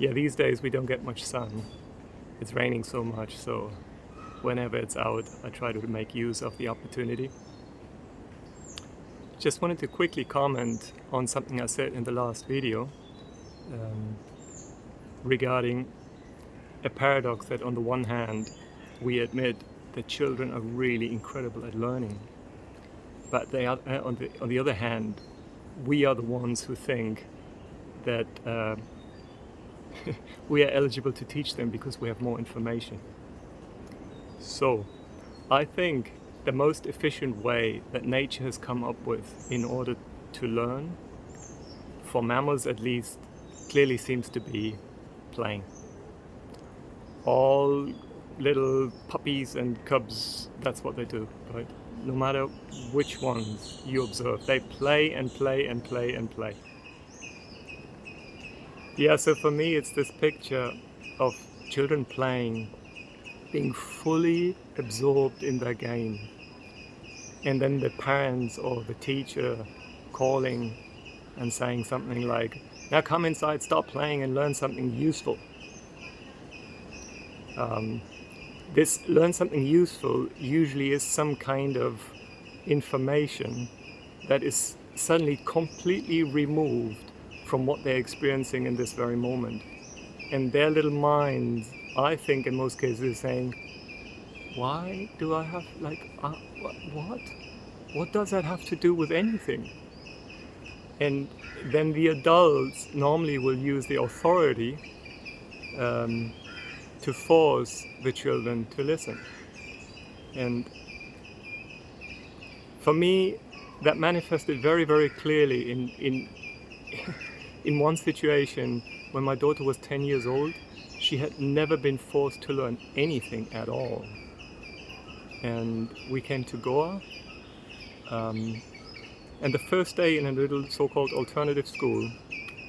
yeah, these days we don't get much sun. It's raining so much, so whenever it's out, I try to make use of the opportunity. Just wanted to quickly comment on something I said in the last video regarding a paradox that on the one hand, we admit that children are really incredible at learning, but they are, on the other hand, we are the ones who think that we are eligible to teach them because we have more information. So I think the most efficient way that nature has come up with in order to learn, for mammals at least, clearly seems to be playing. All little puppies and cubs, that's what they do, right? No matter which ones you observe, they play and play and play and play. Yeah, so for me it's this picture of children playing, being fully absorbed in their game, and then the parents or the teacher calling and saying something like, now come inside, stop playing and learn something useful. This learn something useful usually is some kind of information that is suddenly completely removed from what they're experiencing in this very moment. And their little minds, I think in most cases, is saying, why do I have, what? What does that have to do with anything? And then the adults normally will use the authority to force the children to listen. And for me, that manifested very, very clearly in one situation when my daughter was 10 years old. She had never been forced to learn anything at all. And we came to Goa, and the first day in a little so-called alternative school,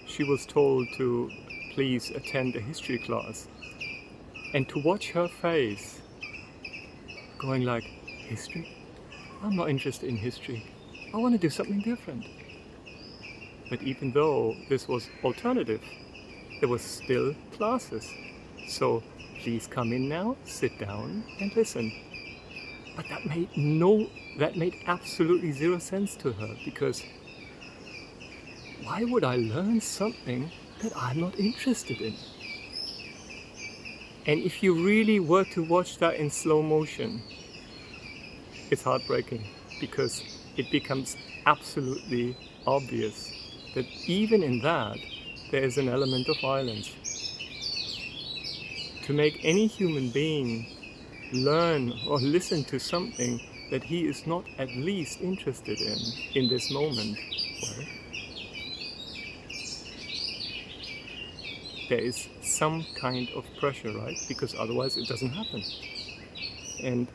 she was told to please attend a history class. And to watch her face going like, history? I'm not interested in history. I want to do something different. But even though this was alternative, there was still classes. So please come in now, sit down and listen. But that made absolutely zero sense to her, because why would I learn something that I'm not interested in? And if you really were to watch that in slow motion, it's heartbreaking, because it becomes absolutely obvious that even in that, there is an element of violence. To make any human being learn or listen to something that he is not at least interested in this moment, well, there is some kind of pressure, right? Because otherwise it doesn't happen. And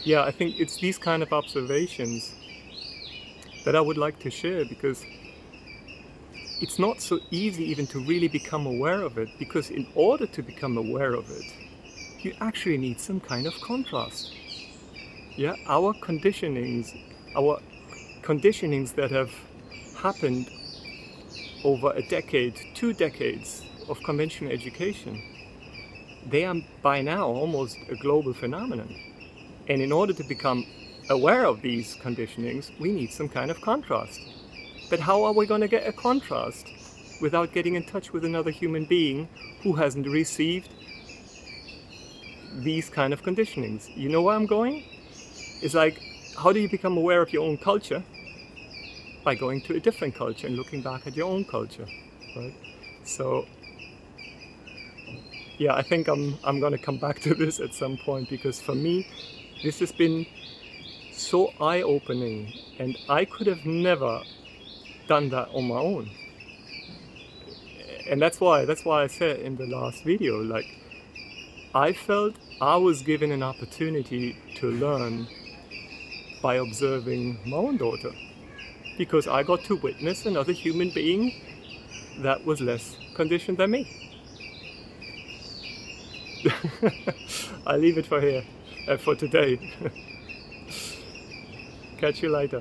yeah, I think it's these kind of observations that I would like to share, because it's not so easy even to really become aware of it, because in order to become aware of it, you actually need some kind of contrast. Yeah, our conditionings that have happened over a decade, 2 decades of conventional education, they are by now almost a global phenomenon. And in order to become aware of these conditionings, we need some kind of contrast. But how are we going to get a contrast without getting in touch with another human being who hasn't received these kind of conditionings? You know where I'm going? It's like, how do you become aware of your own culture? By going to a different culture and looking back at your own culture, right? So yeah, I think I'm going to come back to this at some point, because for me, this has been so eye-opening, and I could have never done that on my own. And that's why I said in the last video, like, I felt I was given an opportunity to learn by observing my own daughter, because I got to witness another human being that was less conditioned than me. I leave it for here, for today. Catch you later.